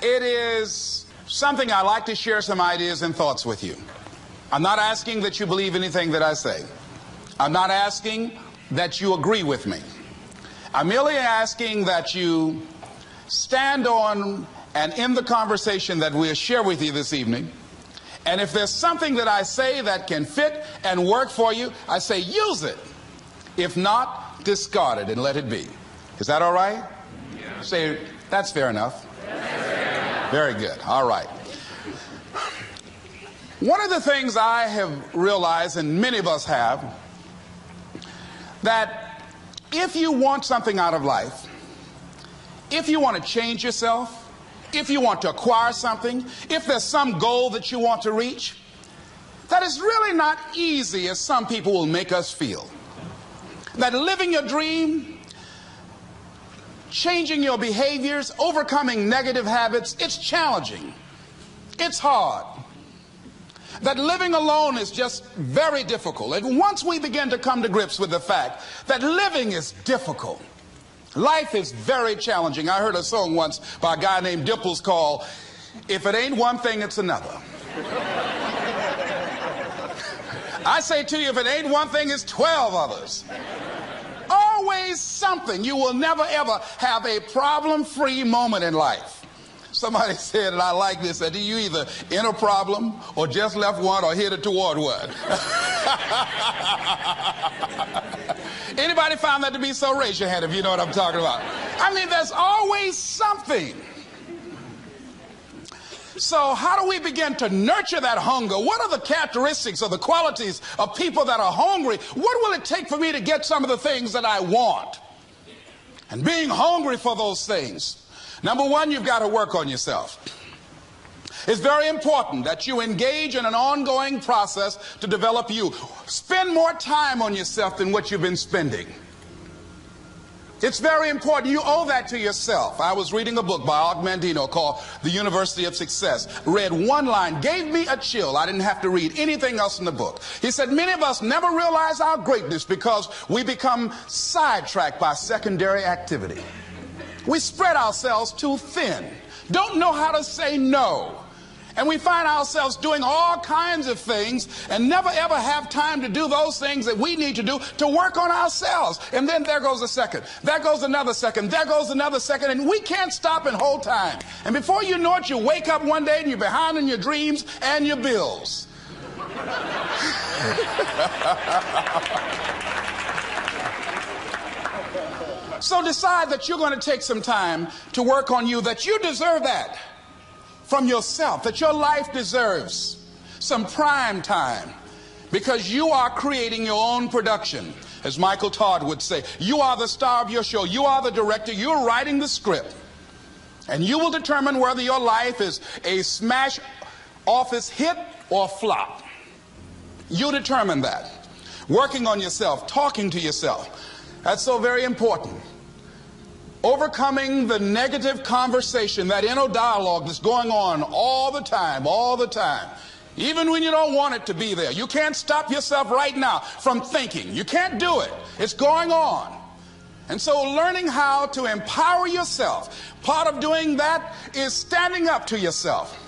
it is something I like to share some ideas and thoughts with you. I'm not asking that you believe anything that I say. I'm not asking that you agree with me. I'm merely asking that you stand on and in the conversation that we'll share with you this evening. And if there's something that I say that can fit and work for you, I say use it. If not, discard it and let it be. Is that all right? Yeah. Say, that's fair enough. Very good. All right. One of the things I have realized, and many of us have, that if you want something out of life, if you want to change yourself, if you want to acquire something, if there's some goal that you want to reach, that is really not easy as some people will make us feel. That living your dream, changing your behaviors, overcoming negative habits, it's challenging. It's hard. That living alone is just very difficult. And once we begin to come to grips with the fact that living is difficult, life is very challenging. I heard a song once by a guy named Dimples called, "If It Ain't One Thing, It's Another." I say to you, if it ain't one thing, it's 12 others. Always something. You will never ever have a problem-free moment in life. Somebody said, and I like this, that you either in a problem or just left one or headed toward one. Anybody found that to be so? Raise your hand if you know what I'm talking about. I mean, there's always something. So how do we begin to nurture that hunger? What are the characteristics or the qualities of people that are hungry? What will it take for me to get some of the things that I want? And being hungry for those things. Number one, you've got to work on yourself. It's very important that you engage in an ongoing process to develop you. Spend more time on yourself than what you've been spending. It's very important. You owe that to yourself. I was reading a book by Og Mandino called The University of Success. Read one line, gave me a chill. I didn't have to read anything else in the book. He said, many of us never realize our greatness because we become sidetracked by secondary activity. We spread ourselves too thin. Don't know how to say no. And we find ourselves doing all kinds of things and never ever have time to do those things that we need to do to work on ourselves. And then there goes a second. There goes another second. There goes another second. And we can't stop and hold time. And before you know it, you wake up one day and you're behind on your dreams and your bills. So decide that you're going to take some time to work on you, that you deserve that. From yourself, that your life deserves some prime time because you are creating your own production. As Michael Todd would say, you are the star of your show. You are the director. You're writing the script. And you will determine whether your life is a smash office hit or flop. You determine that. Working on yourself, talking to yourself. That's so very important. Overcoming the negative conversation, that inner dialogue that's going on all the time, even when you don't want it to be there. You can't stop yourself right now from thinking. You can't do it. It's going on. And so learning how to empower yourself, part of doing that is standing up to yourself.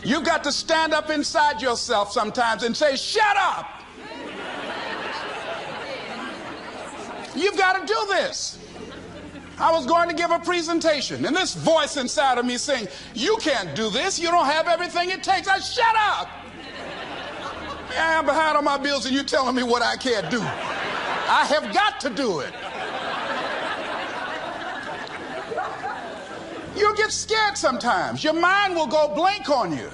You've got to stand up inside yourself sometimes and say, shut up. You've got to do this. I was going to give a presentation, and this voice inside of me saying, you can't do this. You don't have everything it takes. I shut up. I'm behind on my bills, and you're telling me what I can't do. I have got to do it. You'll get scared sometimes. Your mind will go blank on you.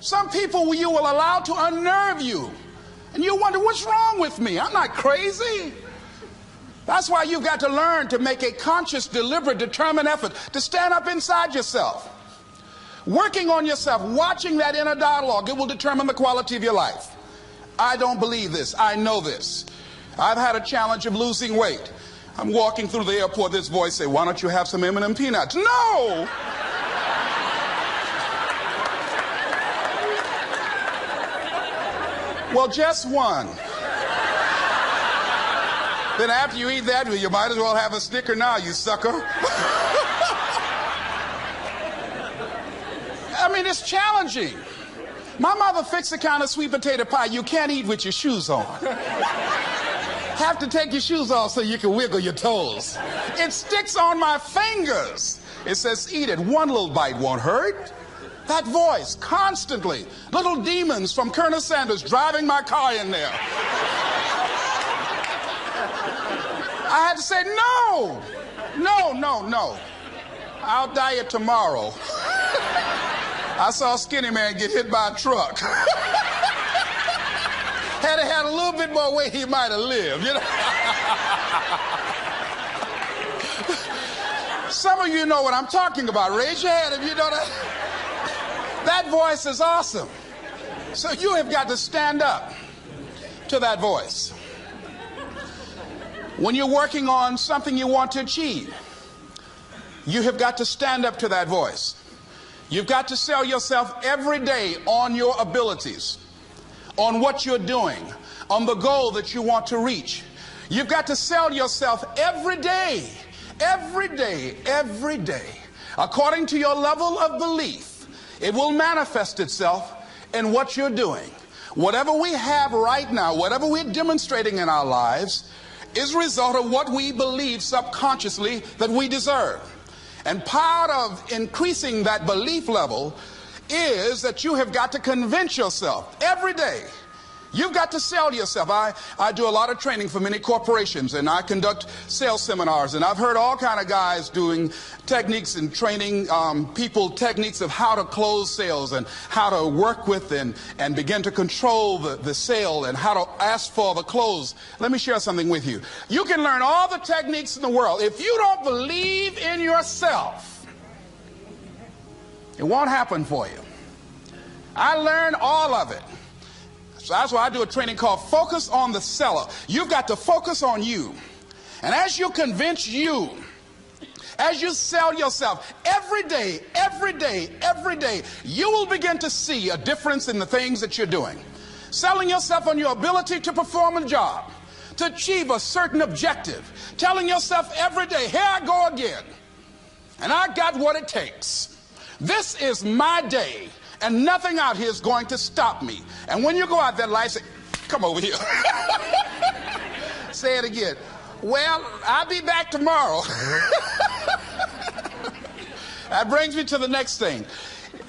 Some people you will allow to unnerve you, and you wonder, what's wrong with me? I'm not crazy. That's why you've got to learn to make a conscious, deliberate, determined effort to stand up inside yourself. Working on yourself, watching that inner dialogue, it will determine the quality of your life. I don't believe this. I know this. I've had a challenge of losing weight. I'm walking through the airport, this voice say, why don't you have some M&M peanuts? No! Well, just one. Then after you eat that, you might as well have a Snicker now, you sucker. I mean, it's challenging. My mother fixed the kind of sweet potato pie you can't eat with your shoes on. Have to take your shoes off so you can wiggle your toes. It sticks on my fingers. It says, eat it. One little bite won't hurt. That voice, constantly. Little demons from Colonel Sanders driving my car in there. I had to say, no. I'll diet tomorrow. I saw a skinny man get hit by a truck. Had he had a little bit more weight, he might have lived, you know. Some of you know what I'm talking about. Raise your hand if you know that. That voice is awesome. So you have got to stand up to that voice. When you're working on something you want to achieve, you have got to stand up to that voice. You've got to sell yourself every day on your abilities, on what you're doing, on the goal that you want to reach. You've got to sell yourself every day, according to your level of belief. It will manifest itself in what you're doing. Whatever we have right now, whatever we're demonstrating in our lives, is a result of what we believe subconsciously that we deserve. And part of increasing that belief level is that you have got to convince yourself every day. You've got to sell yourself. I do a lot of training for many corporations, and I conduct sales seminars, and I've heard all kind of guys doing techniques and training people techniques of how to close sales and how to work with and begin to control the sale and how to ask for the close. Let me share something with you. You can learn all the techniques in the world. If you don't believe in yourself, it won't happen for you. I learned all of it. So that's why I do a training called Focus on the Seller. You've got to focus on you. And as you convince you, as you sell yourself every day, you will begin to see a difference in the things that you're doing. Selling yourself on your ability to perform a job, to achieve a certain objective. Telling yourself every day, here I go again. And I got what it takes. This is my day. And nothing out here is going to stop me. And when you go out there, life say, come over here. Say it again. Well, I'll be back tomorrow. That brings me to the next thing.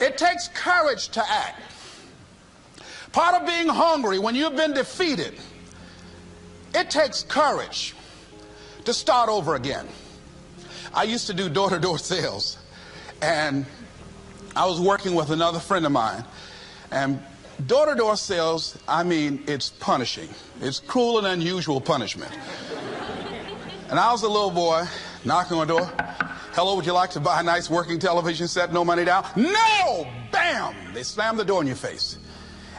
It takes courage to act. Part of being hungry when you've been defeated, it takes courage to start over again. I used to do door-to-door sales, and I was working with another friend of mine, and door-to-door sales, I mean, it's punishing. It's cruel and unusual punishment. And I was a little boy knocking on the door. Hello, would you like to buy a nice working television set? No money down? No! Bam! They slammed the door in your face.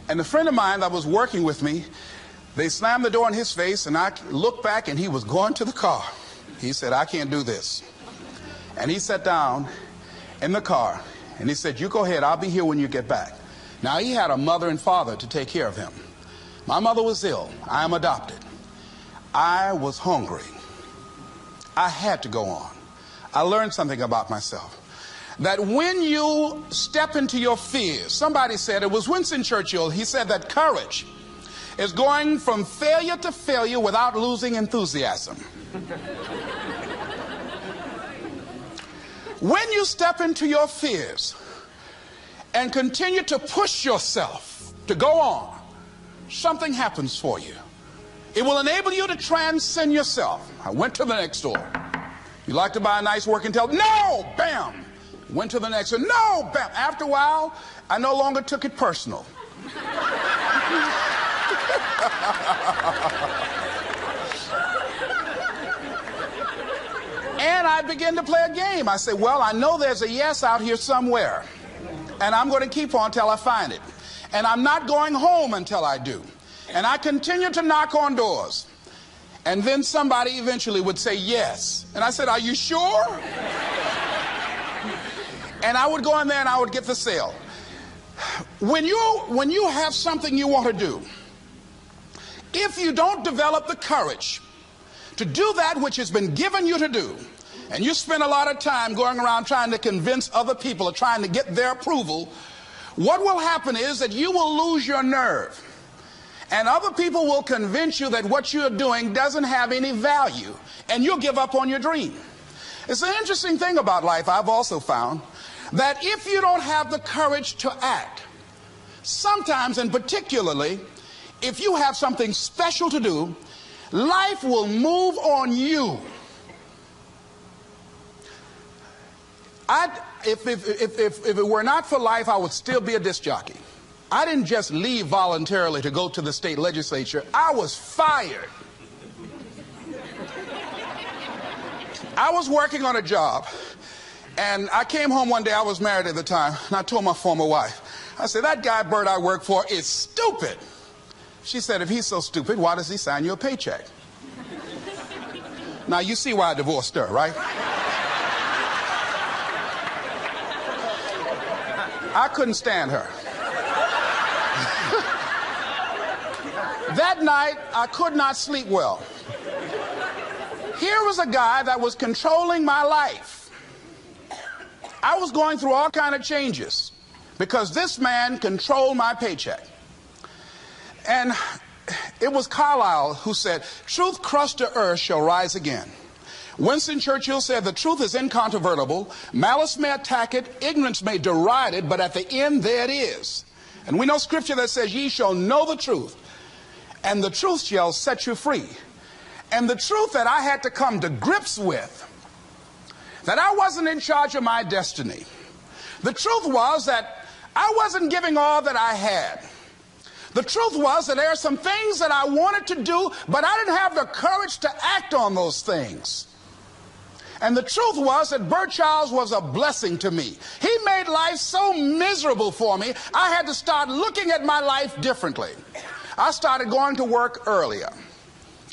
And the friend of mine that was working with me, they slammed the door in his face, and I looked back, and he was going to the car. He said, I can't do this. And he sat down in the car. And he said, you go ahead, I'll be here when you get back. Now, he had a mother and father to take care of him. My mother was ill. I am adopted. I was hungry. I had to go on. I learned something about myself. That when you step into your fears, somebody said, it was Winston Churchill, he said that courage is going from failure to failure without losing enthusiasm. When you step into your fears and continue to push yourself to go on, something happens for you. It will enable you to transcend yourself. I went to the next door. You like to buy a nice working television? No! Bam! Went to the next one. No! Bam! After a while, I no longer took it personal. And I began to play a game. I said, well, I know there's a yes out here somewhere. And I'm going to keep on until I find it. And I'm not going home until I do. And I continue to knock on doors. And then somebody eventually would say yes. And I said, are you sure? And I would go in there and I would get the sale. When you have something you want to do, if you don't develop the courage to do that which has been given you to do, and you spend a lot of time going around trying to convince other people or trying to get their approval, what will happen is that you will lose your nerve. And other people will convince you that what you're doing doesn't have any value, and you'll give up on your dream. It's an interesting thing about life, I've also found, that if you don't have the courage to act, sometimes, and particularly, if you have something special to do, life will move on you. If it were not for life, I would still be a disc jockey. I didn't just leave voluntarily to go to the state legislature. I was fired. I was working on a job, and I came home one day. I was married at the time, and I told my former wife, I said, that guy Bert I work for is stupid. She said, if he's so stupid, why does he sign you a paycheck? Now, you see why I divorced her, right? I couldn't stand her. That night, I could not sleep well. Here was a guy that was controlling my life. I was going through all kinds of changes because this man controlled my paycheck. And it was Carlyle who said, truth crushed to earth shall rise again. Winston Churchill said, the truth is incontrovertible. Malice may attack it, ignorance may deride it, but at the end there it is. And we know scripture that says, ye shall know the truth, and the truth shall set you free. And the truth that I had to come to grips with, that I wasn't in charge of my destiny. The truth was that I wasn't giving all that I had. The truth was that there are some things that I wanted to do, but I didn't have the courage to act on those things. And the truth was that Bert Childs was a blessing to me. He made life so miserable for me, I had to start looking at my life differently. I started going to work earlier.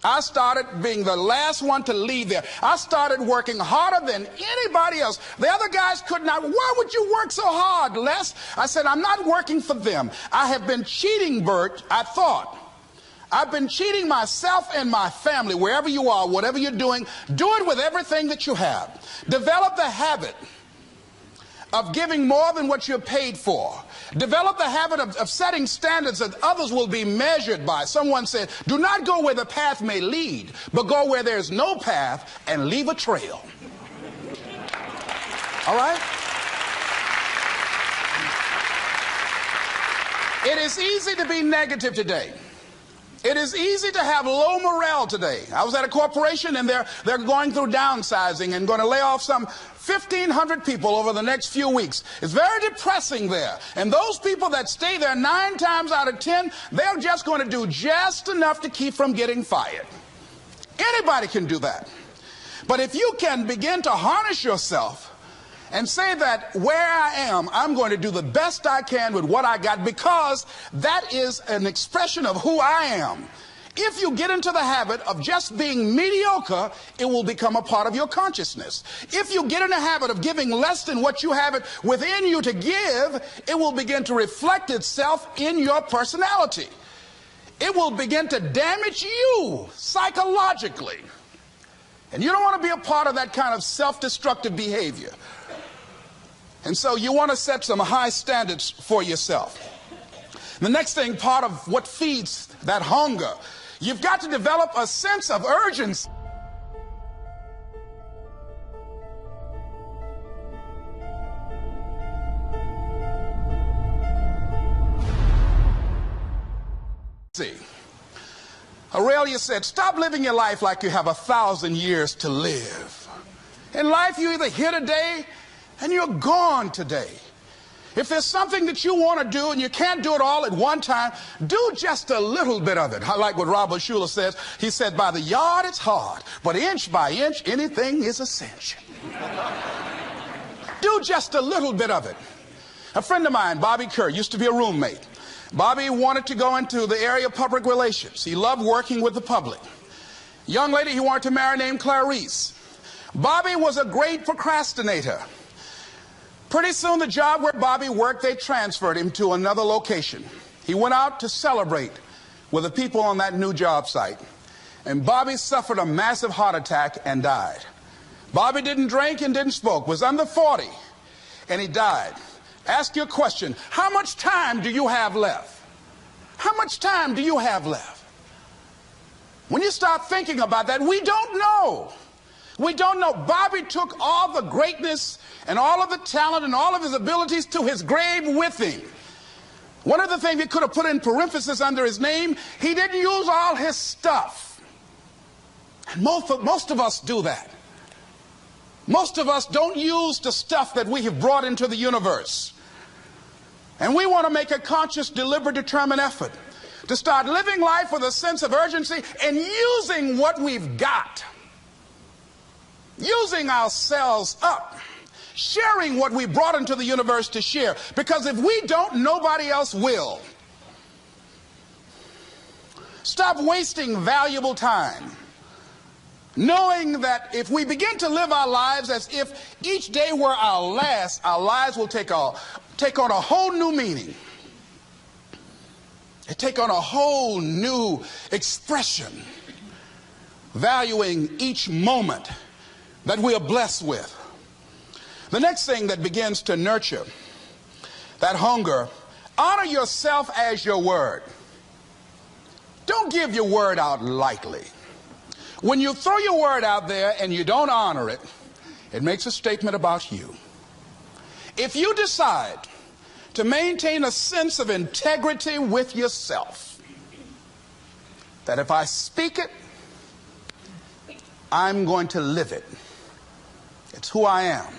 I started being the last one to leave there. I started working harder than anybody else. The other guys could not. Why would you work so hard, Les? I said, I'm not working for them. I have been cheating, Bert, I thought. I've been cheating myself and my family. Wherever you are, whatever you're doing, do it with everything that you have. Develop the habit of giving more than what you're paid for. Develop the habit of setting standards that others will be measured by. Someone said, do not go where the path may lead, but go where there's no path and leave a trail. All right? It is easy to be negative today. It is easy to have low morale today. I was at a corporation and they're going through downsizing and going to lay off some 1,500 people over the next few weeks. It's very depressing there. And those people that stay there 9 times out of 10, they're just going to do just enough to keep from getting fired. Anybody can do that. But if you can begin to harness yourself and say that where I am, I'm going to do the best I can with what I got, because that is an expression of who I am. If you get into the habit of just being mediocre, it will become a part of your consciousness. If you get in the habit of giving less than what you have it within you to give, it will begin to reflect itself in your personality. It will begin to damage you psychologically. And you don't want to be a part of that kind of self-destructive behavior. And so you want to set some high standards for yourself. The next thing, part of what feeds that hunger, you've got to develop a sense of urgency. Aurelia said, stop living your life like you have 1,000 years to live. In life, you're either here today and you're gone today. If there's something that you want to do and you can't do it all at one time, do just a little bit of it. I like what Robert Schuller says. He said, by the yard it's hard, but inch by inch anything is a cinch. Do just a little bit of it. A friend of mine, Bobby Kerr, used to be a roommate. Bobby wanted to go into the area of public relations. He loved working with the public. Young lady he wanted to marry named Clarice. Bobby was a great procrastinator. Pretty soon the job where Bobby worked, they transferred him to another location. He went out to celebrate with the people on that new job site. And Bobby suffered a massive heart attack and died. Bobby didn't drink and didn't smoke, was under 40, and he died. Ask you a question. How much time do you have left? How much time do you have left? When you start thinking about that, we don't know. We don't know. Bobby took all the greatness and all of the talent and all of his abilities to his grave with him. One of the things he could have put in parentheses under his name, he didn't use all his stuff. And most of us do that. Most of us don't use the stuff that we have brought into the universe. And we want to make a conscious, deliberate, determined effort to start living life with a sense of urgency and using what we've got. Using ourselves up. Sharing what we brought into the universe to share. Because if we don't, nobody else will. Stop wasting valuable time. Knowing that if we begin to live our lives as if each day were our last, our lives will take on a whole new meaning. They take on a whole new expression, valuing each moment that we are blessed with. The next thing that begins to nurture that hunger, honor yourself as your word. Don't give your word out lightly. When you throw your word out there and you don't honor it, it makes a statement about you. If you decide to maintain a sense of integrity with yourself, that if I speak it, I'm going to live it. It's who I am.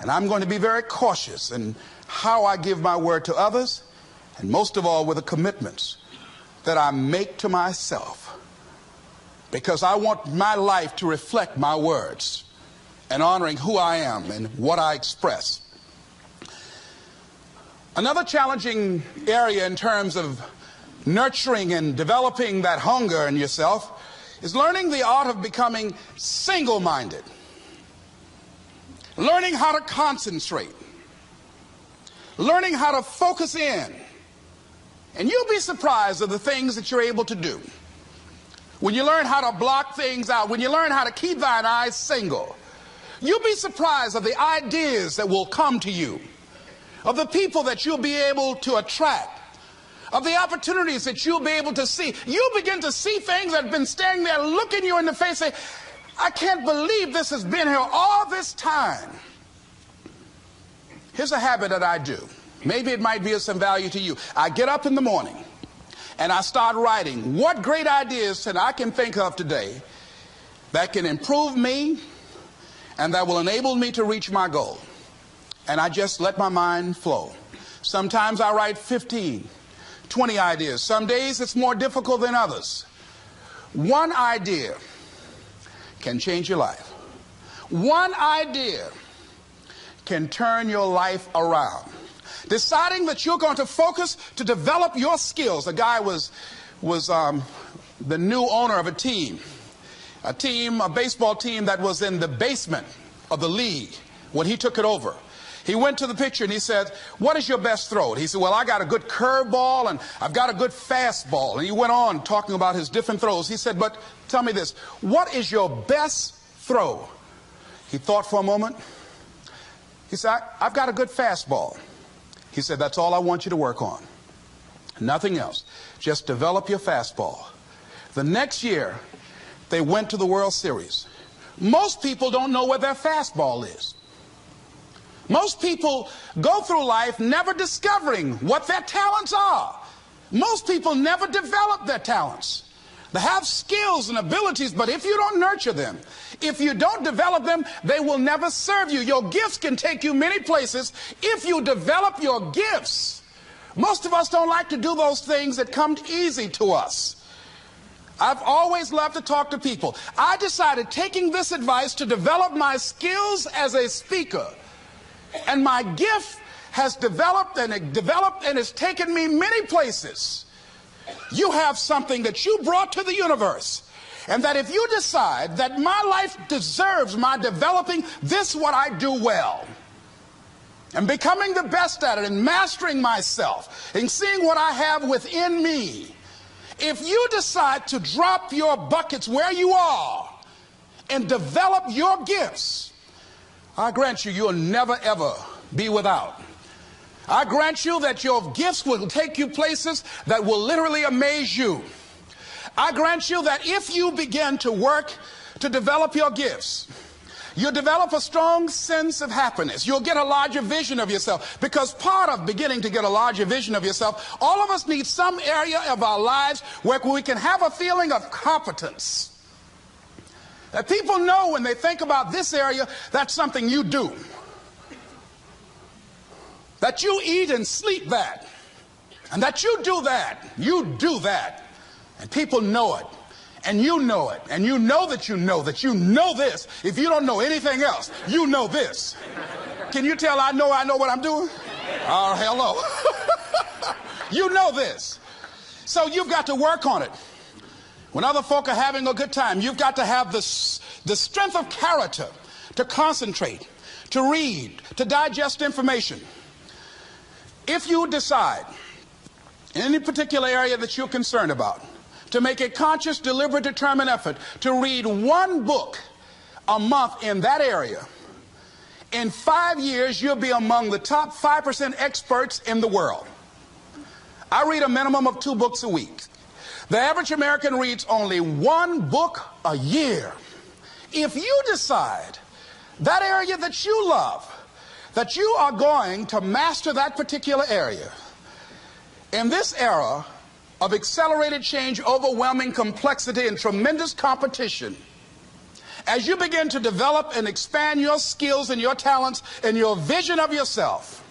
And I'm going to be very cautious in how I give my word to others, and most of all with the commitments that I make to myself, because I want my life to reflect my words and honoring who I am and what I express. Another challenging area in terms of nurturing and developing that hunger in yourself is learning the art of becoming single-minded. Learning how to concentrate. Learning how to focus in. And you'll be surprised at the things that you're able to do. When you learn how to block things out, when you learn how to keep thine eyes single, you'll be surprised at the ideas that will come to you, of the people that you'll be able to attract, of the opportunities that you'll be able to see. You'll begin to see things that have been standing there looking you in the face, say, I can't believe this has been here all this time. Here's a habit that I do. Maybe it might be of some value to you. I get up in the morning and I start writing what great ideas that I can think of today that can improve me and that will enable me to reach my goal. And I just let my mind flow. Sometimes I write 15, 20 ideas. Some days it's more difficult than others. One idea can change your life. One idea can turn your life around. Deciding that you're going to focus to develop your skills. The guy was the new owner of a baseball team that was in the basement of the league when he took it over. He went to the picture and he said, what is your best throw? And he said, well, I got a good curveball and I've got a good fastball. And he went on talking about his different throws. He said, but tell me this, what is your best throw? He thought for a moment. He said, I've got a good fastball. He said, that's all I want you to work on. Nothing else. Just develop your fastball. The next year, they went to the World Series. Most people don't know where their fastball is. Most people go through life never discovering what their talents are. Most people never develop their talents. They have skills and abilities, but if you don't nurture them, if you don't develop them, they will never serve you. Your gifts can take you many places if you develop your gifts. Most of us don't like to do those things that come easy to us. I've always loved to talk to people. I decided, taking this advice, to develop my skills as a speaker. And my gift has developed and it's taken me many places. You have something that you brought to the universe. And that if you decide that my life deserves my developing, this is what I do well. And becoming the best at it and mastering myself and seeing what I have within me. If you decide to drop your buckets where you are and develop your gifts, I grant you, you'll never ever be without. I grant you that your gifts will take you places that will literally amaze you. I grant you that if you begin to work to develop your gifts, you'll develop a strong sense of happiness. You'll get a larger vision of yourself, because part of beginning to get a larger vision of yourself, all of us need some area of our lives where we can have a feeling of competence. That people know when they think about this area, that's something you do. That you eat and sleep that. And that you do that. You do that. And people know it. And you know it. And you know that you know this. If you don't know anything else, you know this. Can you tell I know what I'm doing? Oh, hello. You know this. So you've got to work on it. When other folk are having a good time, you've got to have the strength of character to concentrate, to read, to digest information. If you decide in any particular area that you're concerned about, to make a conscious, deliberate, determined effort to read one book a month in that area, in 5 years, you'll be among the top 5% experts in the world. I read a minimum of 2 books a week. The average American reads only 1 book a year. If you decide that area that you love, that you are going to master that particular area, in this era of accelerated change, overwhelming complexity, and tremendous competition, as you begin to develop and expand your skills and your talents and your vision of yourself,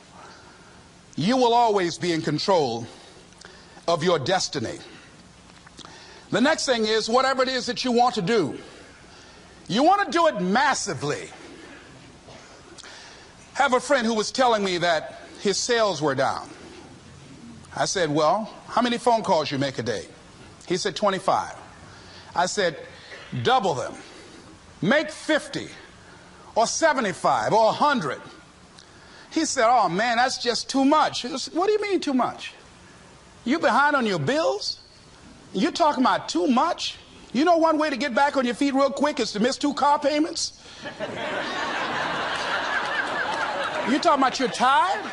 you will always be in control of your destiny. The next thing is, whatever it is that you want to do, you want to do it massively. I have a friend who was telling me that his sales were down. I said, well, how many phone calls you make a day? He said, 25. I said, double them. Make 50 or 75 or 100. He said, oh man, that's just too much. I said, what do you mean too much? You behind on your bills? You're talking about too much? You know one way to get back on your feet real quick is to miss 2 car payments? You talking about you're tired?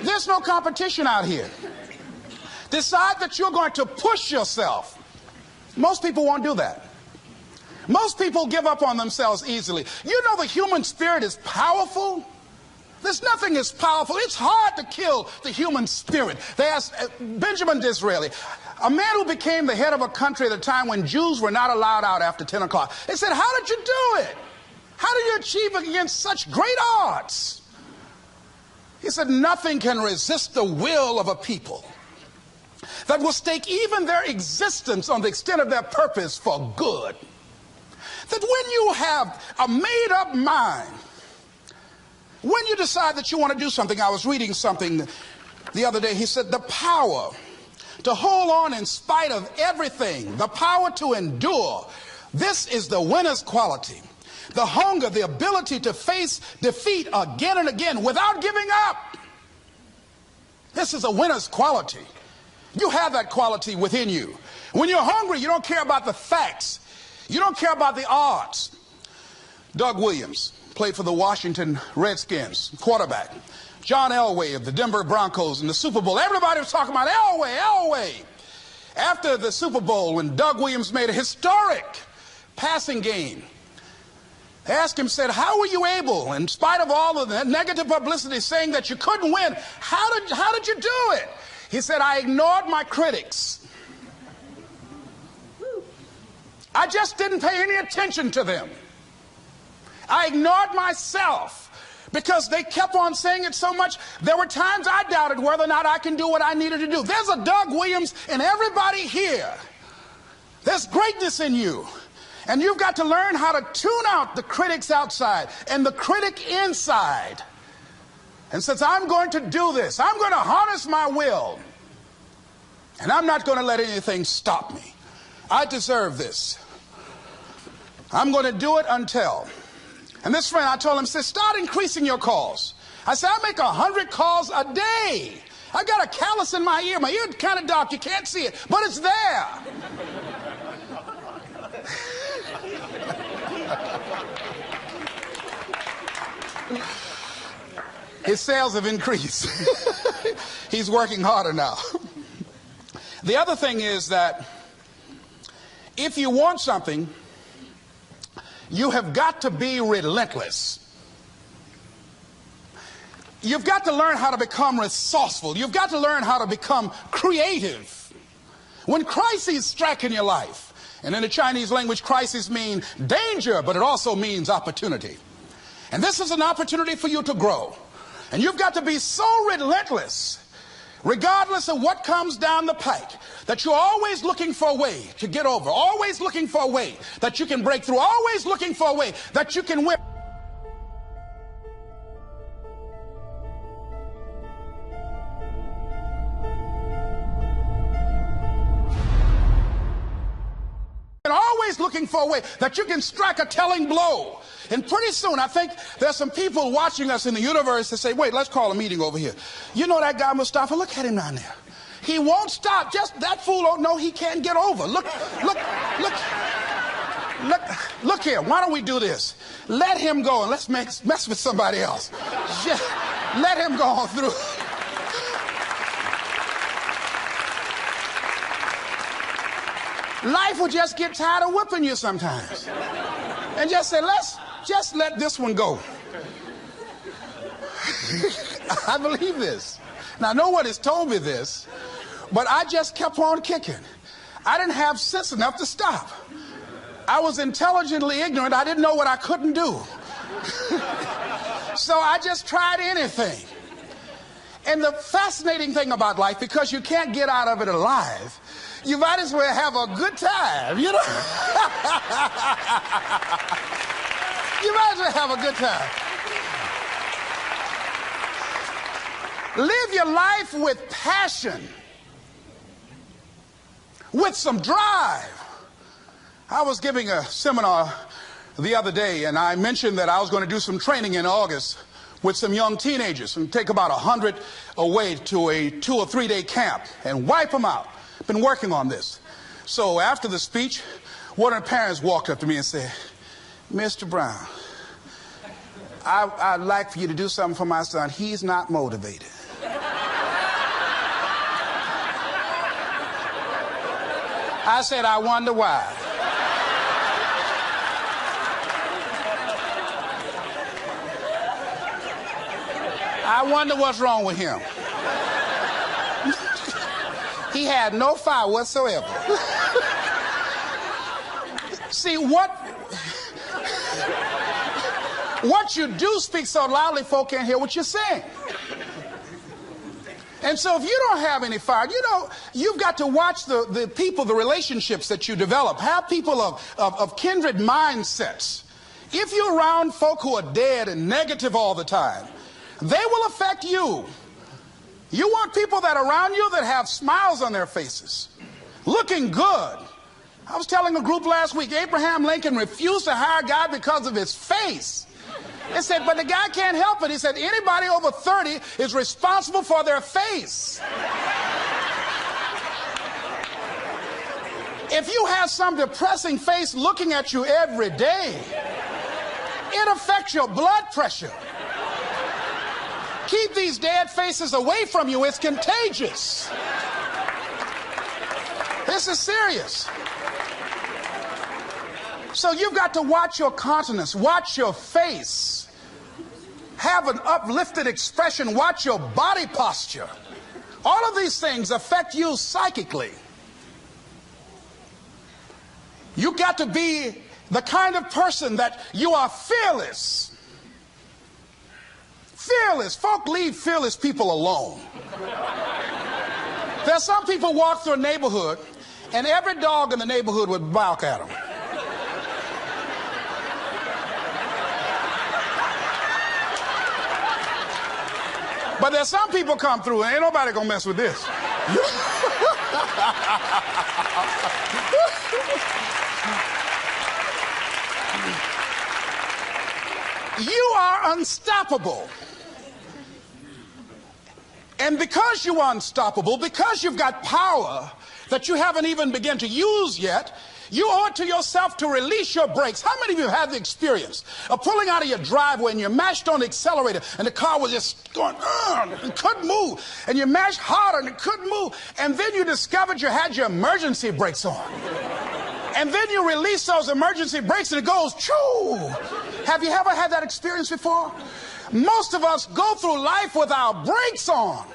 There's no competition out here. Decide that you're going to push yourself. Most people won't do that. Most people give up on themselves easily. You know the human spirit is powerful. There's nothing as powerful. It's hard to kill the human spirit. They asked Benjamin Disraeli, a man who became the head of a country at a time when Jews were not allowed out after 10 o'clock. They said, how did you do it? How did you achieve it against such great odds? He said, nothing can resist the will of a people that will stake even their existence on the extent of their purpose for good. That when you have a made-up mind, when you decide that you want to do something, I was reading something the other day, he said, the power to hold on in spite of everything, the power to endure, this is the winner's quality. The hunger, the ability to face defeat again and again without giving up. This is a winner's quality. You have that quality within you. When you're hungry, you don't care about the facts. You don't care about the odds. Doug Williams played for the Washington Redskins, quarterback. John Elway of the Denver Broncos in the Super Bowl. Everybody was talking about Elway. After the Super Bowl, when Doug Williams made a historic passing game, they asked him, said, how were you able, in spite of all of the negative publicity saying that you couldn't win, how did you do it? He said, I ignored my critics. I just didn't pay any attention to them. I ignored myself because they kept on saying it so much. There were times I doubted whether or not I can do what I needed to do. There's a Doug Williams in everybody here. There's greatness in you. And you've got to learn how to tune out the critics outside and the critic inside. And since I'm going to do this, I'm going to harness my will. And I'm not going to let anything stop me. I deserve this. I'm going to do it until. And this friend, I told him, said, start increasing your calls. I said, I make 100 calls a day. I got a callus in my ear. My ear's kind of dark. You can't see it, but it's there. His sales have increased. He's working harder now. The other thing is that if you want something, you have got to be relentless. You've got to learn how to become resourceful. You've got to learn how to become creative. When crises strike in your life, and in the Chinese language, crises mean danger, but it also means opportunity. And this is an opportunity for you to grow. And you've got to be so relentless, regardless of what comes down the pike, that you're always looking for a way to get over, always looking for a way that you can break through, always looking for a way that you can win. And always looking for a way that you can strike a telling blow. And pretty soon, I think there's some people watching us in the universe that say, wait, let's call a meeting over here. You know that guy Mustafa? Look at him down there. He won't stop. Just that fool don't know he can't get over. Look here. Why don't we do this? Let him go and let's mess with somebody else. Just let him go on through. Life will just get tired of whipping you sometimes. And just say, let's just let this one go. I believe this. Now, no one has told me this, but I just kept on kicking. I didn't have sense enough to stop. I was intelligently ignorant. I didn't know what I couldn't do. So I just tried anything. And the fascinating thing about life, because you can't get out of it alive, you might as well have a good time, you know? You might as well have a good time. Live your life with passion, with some drive. I was giving a seminar the other day, and I mentioned that I was going to do some training in August with some young teenagers and take about 100 away to a 2 or 3 day camp and wipe them out. Been working on this. So after the speech, one of the parents walked up to me and said, Mr. Brown, I'd like for you to do something for my son. He's not motivated. I said, I wonder why. I wonder what's wrong with him. He had no fire whatsoever. See, what you do speak so loudly, folk can't hear what you're saying. And so if you don't have any fire, you know, you've got to watch the people, the relationships that you develop. Have people of kindred mindsets. If you're around folk who are dead and negative all the time, they will affect you. You want people that are around you that have smiles on their faces, looking good. I was telling a group last week, Abraham Lincoln refused to hire a guy because of his face. They said, but the guy can't help it. He said, anybody over 30 is responsible for their face. If you have some depressing face looking at you every day, it affects your blood pressure. Keep these dead faces away from you. It's contagious. This is serious. So you've got to watch your countenance, watch your face, have an uplifted expression, watch your body posture. All of these things affect you psychically. You've got to be the kind of person that you are fearless. Fearless. Folk leave fearless people alone. There's some people walk through a neighborhood and every dog in the neighborhood would bark at them. But there's some people come through and ain't nobody gonna mess with this. You are unstoppable. And because you are unstoppable, because you've got power that you haven't even begun to use yet, You owe it to yourself to release your brakes. How many of you have had the experience of pulling out of your driveway and you mashed on the accelerator and the car was just going, and couldn't move, and you mashed harder and it couldn't move, and then you discovered you had your emergency brakes on, and then you release those emergency brakes and it goes, choo. Have you ever had that experience before? Most of us go through life with our brakes on,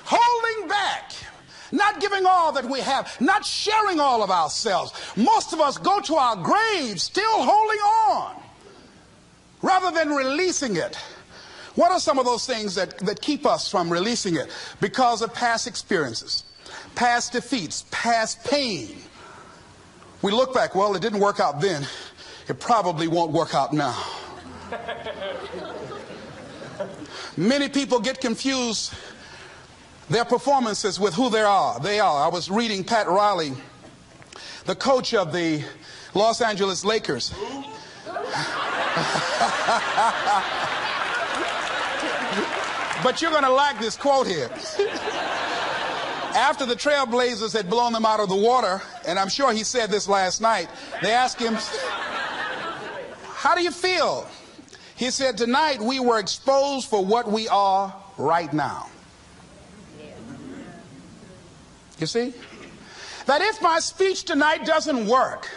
holding back, not giving all that we have, not sharing all of ourselves. Most of us go to our graves still holding on rather than releasing it. What are some of those things that keep us from releasing it? Because of past experiences, past defeats, past pain. We look back, well, it didn't work out then. It probably won't work out now. Many people get confused their performances with who they are. I was reading Pat Riley, the coach of the Los Angeles Lakers. But you're going to like this quote here. After the Trailblazers had blown them out of the water, and I'm sure he said this last night, they asked him, how do you feel? He said, tonight we were exposed for what we are right now. You see? That if my speech tonight doesn't work,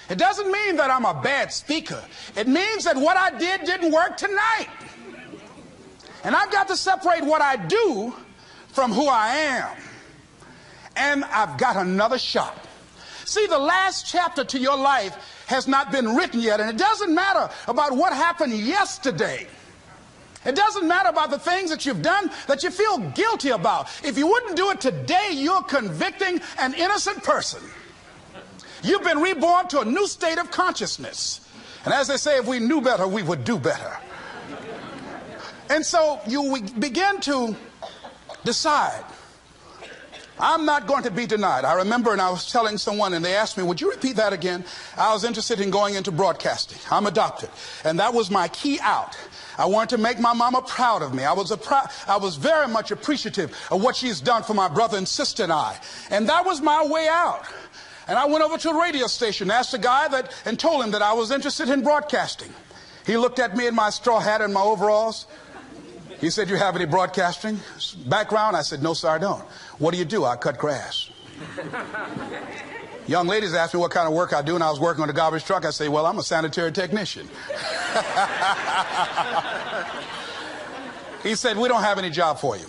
it doesn't mean that I'm a bad speaker. It means that what I did didn't work tonight. And I've got to separate what I do from who I am. And I've got another shot. See, the last chapter to your life has not been written yet, and it doesn't matter about what happened yesterday. It doesn't matter about the things that you've done that you feel guilty about. If you wouldn't do it today, you're convicting an innocent person. You've been reborn to a new state of consciousness. And as they say, if we knew better, we would do better. And so you begin to decide, I'm not going to be denied. I remember, and I was telling someone, and they asked me, would you repeat that again? I was interested in going into broadcasting. I'm adopted. And that was my key out. I wanted to make my mama proud of me. I was very much appreciative of what she's done for my brother and sister and I. And that was my way out. And I went over to a radio station, asked a guy and told him that I was interested in broadcasting. He looked at me in my straw hat and my overalls. He said, you have any broadcasting background? I said, no, sir, I don't. What do you do? I cut grass. Young ladies asked me what kind of work I do, and I was working on a garbage truck. I say, well, I'm a sanitary technician. He said, we don't have any job for you.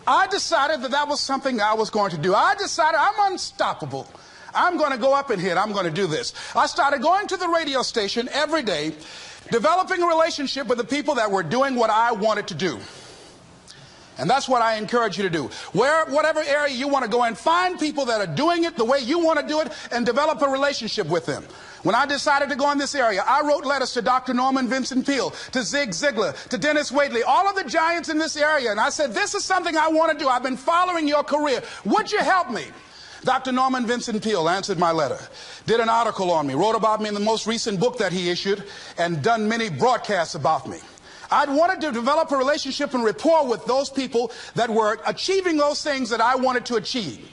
I decided that was something I was going to do. I decided I'm unstoppable. I'm going to go up and hit. I'm going to do this. I started going to the radio station every day, developing a relationship with the people that were doing what I wanted to do. And that's what I encourage you to do. Whatever area you want to go in, find people that are doing it the way you want to do it and develop a relationship with them. When I decided to go in this area, I wrote letters to Dr. Norman Vincent Peale, to Zig Ziglar, to Dennis Waitley, all of the giants in this area. And I said, this is something I want to do. I've been following your career. Would you help me? Dr. Norman Vincent Peale answered my letter, did an article on me, wrote about me in the most recent book that he issued, and done many broadcasts about me. I'd wanted to develop a relationship and rapport with those people that were achieving those things that I wanted to achieve.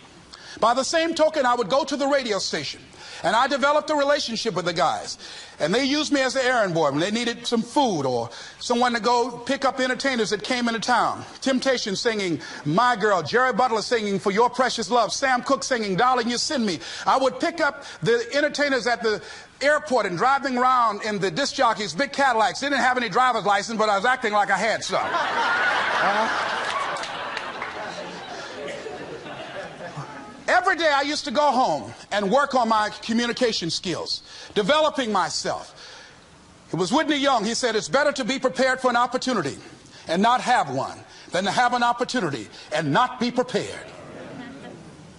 By the same token, I would go to the radio station, and I developed a relationship with the guys. And they used me as an errand boy when they needed some food or someone to go pick up entertainers that came into town. Temptation singing My Girl, Jerry Butler singing For Your Precious Love, Sam Cooke singing Darling You Send Me. I would pick up the entertainers at the airport and driving around in the disc jockeys, big Cadillacs. They didn't have any driver's license, but I was acting like I had some. Every day I used to go home and work on my communication skills, developing myself. It was Whitney Young. He said, it's better to be prepared for an opportunity and not have one than to have an opportunity and not be prepared.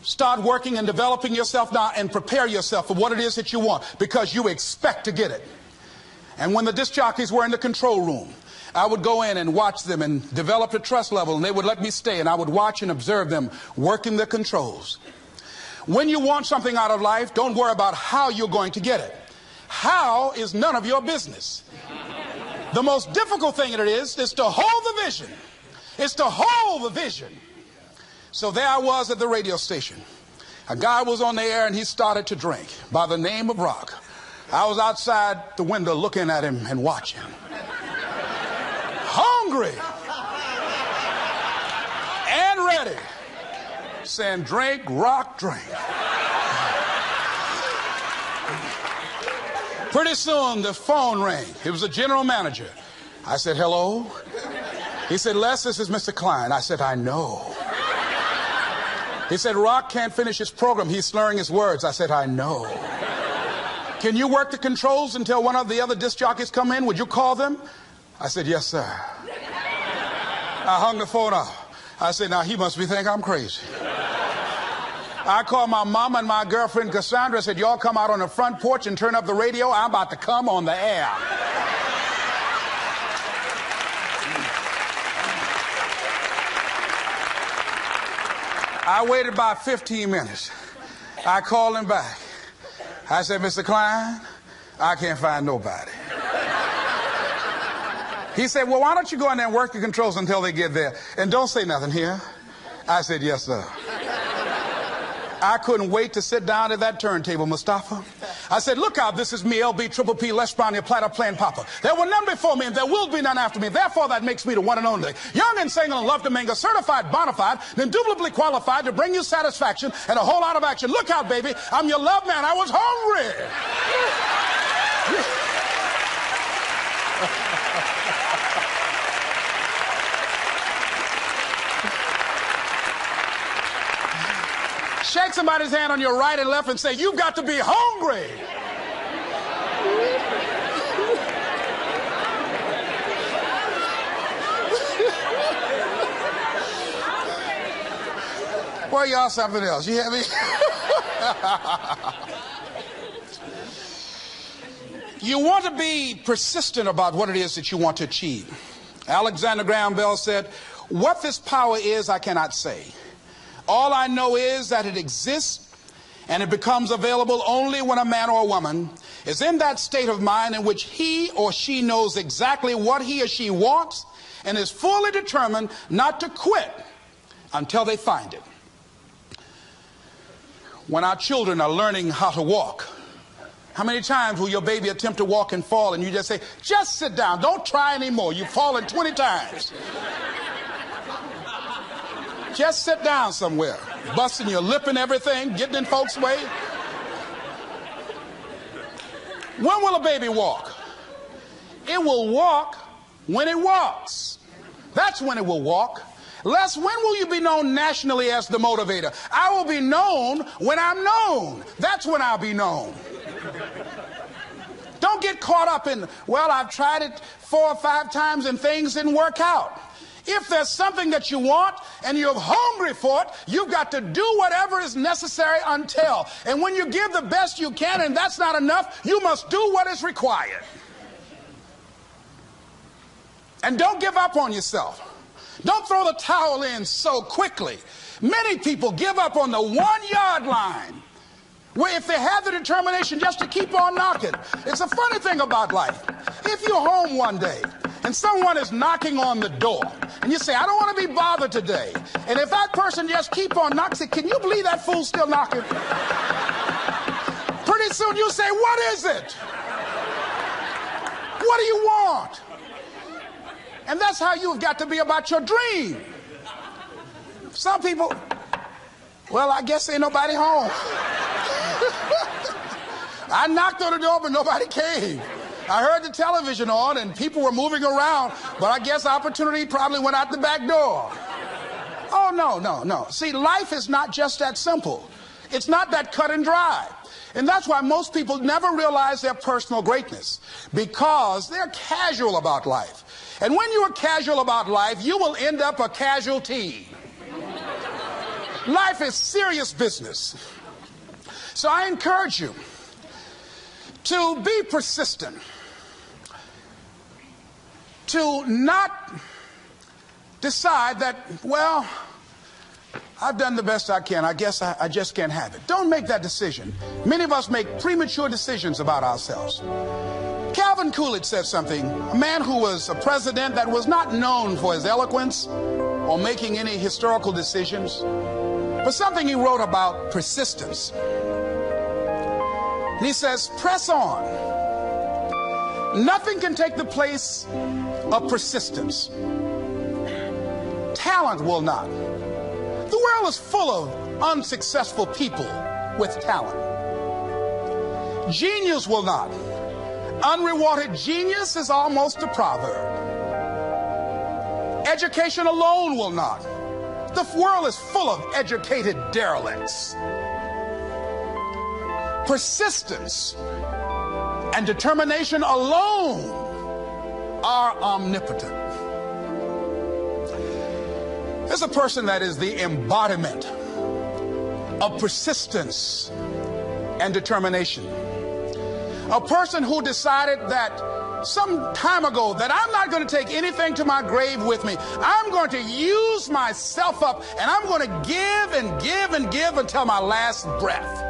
Start working and developing yourself now and prepare yourself for what it is that you want, because you expect to get it. And when the disc jockeys were in the control room, I would go in and watch them and develop a trust level, and they would let me stay, and I would watch and observe them working the controls. When you want something out of life, don't worry about how you're going to get it. How is none of your business. The most difficult thing it is to hold the vision. It's to hold the vision. So there I was at the radio station. A guy was on the air and he started to drink by the name of Rock. I was outside the window looking at him and watching. Hungry and ready, saying, drink, Rock, drink. Pretty soon the phone rang. It was the general manager. I said, hello? He said, Les, this is Mr. Klein. I said, I know. He said, Rock can't finish his program. He's slurring his words. I said, I know. Can you work the controls until one of the other disc jockeys come in? Would you call them? I said, yes, sir. I hung the phone up. I said, now he must be thinking I'm crazy. I called my mama and my girlfriend Cassandra. I said, y'all come out on the front porch and turn up the radio. I'm about to come on the air. I waited about 15 minutes. I called him back. I said, Mr. Klein, I can't find nobody. He said, well, why don't you go in there and work the controls until they get there? And don't say nothing here. I said, yes, sir. I couldn't wait to sit down at that turntable, Mustafa. I said, look out, this is me, LB, Triple P, Les Brown, your platter playing Papa. There were none before me and there will be none after me. Therefore, that makes me the one and only. Young and single and love to mingle, certified, bona fide, and indubitably qualified to bring you satisfaction and a whole lot of action. Look out, baby, I'm your love man. I was hungry. Shake somebody's hand on your right and left and say, you've got to be hungry. Well, y'all something else. You hear me? You want to be persistent about what it is that you want to achieve. Alexander Graham Bell said, what this power is, I cannot say. All I know is that it exists and it becomes available only when a man or a woman is in that state of mind in which he or she knows exactly what he or she wants and is fully determined not to quit until they find it. When our children are learning how to walk, how many times will your baby attempt to walk and fall and you just say, just sit down, don't try anymore, you've fallen 20 times. Just sit down somewhere, busting your lip and everything, getting in folks' way. When will a baby walk? It will walk when it walks. That's when it will walk. Les, when will you be known nationally as the motivator? I will be known when I'm known. That's when I'll be known. Don't get caught up in, well, I've tried it 4 or 5 times and things didn't work out. If there's something that you want and you're hungry for it, you've got to do whatever is necessary until. And when you give the best you can and that's not enough, you must do what is required. And don't give up on yourself. Don't throw the towel in so quickly. Many people give up on the 1-yard line, where if they have the determination just to keep on knocking. It's a funny thing about life. If you're home one day and someone is knocking on the door and you say, I don't want to be bothered today, and if that person just keep on knocking, can you believe that fool's still knocking? Pretty soon you say, what is it? What do you want? And that's how you've got to be about your dream. Some people, well, I guess ain't nobody home. I knocked on the door, but nobody came. I heard the television on and people were moving around, but I guess opportunity probably went out the back door. Oh, no. See, life is not just that simple. It's not that cut and dry. And that's why most people never realize their personal greatness, because they're casual about life. And when you are casual about life, you will end up a casualty. Life is serious business. So I encourage you to be persistent, to not decide that, well, I've done the best I can. I guess I just can't have it. Don't make that decision. Many of us make premature decisions about ourselves. Calvin Coolidge said something, a man who was a president that was not known for his eloquence or making any historical decisions. for something he wrote about persistence. And he says, press on. Nothing can take the place of persistence. Talent will not. The world is full of unsuccessful people with talent. Genius will not. Unrewarded genius is almost a proverb. Education alone will not. The world is full of educated derelicts. Persistence and determination alone are omnipotent. There's a person that is the embodiment of persistence and determination. A person who decided that some time ago that I'm not going to take anything to my grave with me. I'm going to use myself up, and I'm going to give and give and give until my last breath.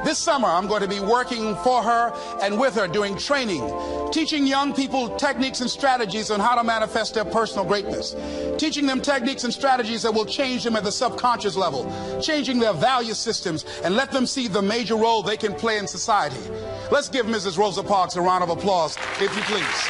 This summer, I'm going to be working for her and with her doing training, teaching young people techniques and strategies on how to manifest their personal greatness, teaching them techniques and strategies that will change them at the subconscious level, changing their value systems, and let them see the major role they can play in society. Let's give Mrs. Rosa Parks a round of applause, if you please.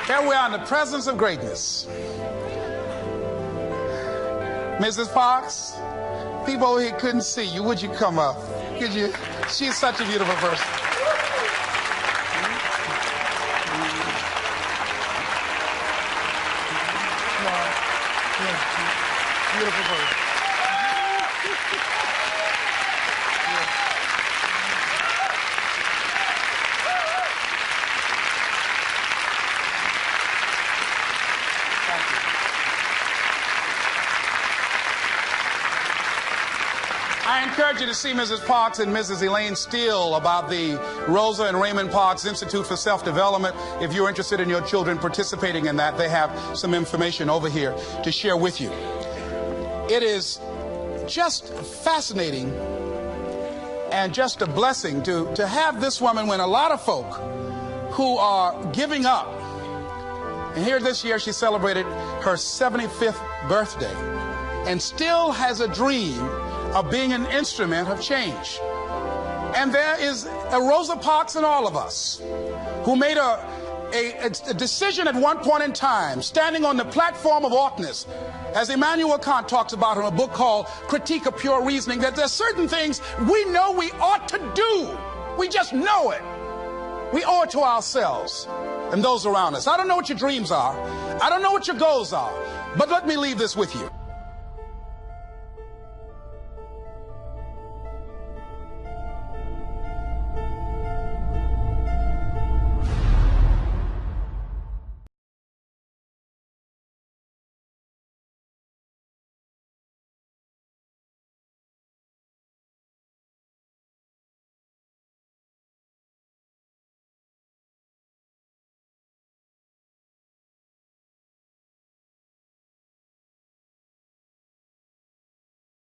Here we are in the presence of greatness. Mrs. Parks, people over here couldn't see you. Would you come up? Could you? She's such a beautiful person. Beautiful person. I encourage you to see Mrs. Parks and Mrs. Elaine Steele about the Rosa and Raymond Parks Institute for Self-Development. If you're interested in your children participating in that, they have some information over here to share with you. It is just fascinating and just a blessing to have this woman when a lot of folk who are giving up. And here this year she celebrated her 75th birthday and still has a dream of being an instrument of change. And there is a Rosa Parks in all of us who made a decision at one point in time, standing on the platform of oughtness, as Immanuel Kant talks about in a book called Critique of Pure Reasoning, that there's certain things we know we ought to do. We just know it. We owe it to ourselves and those around us. I don't know what your dreams are. I don't know what your goals are. But let me leave this with you.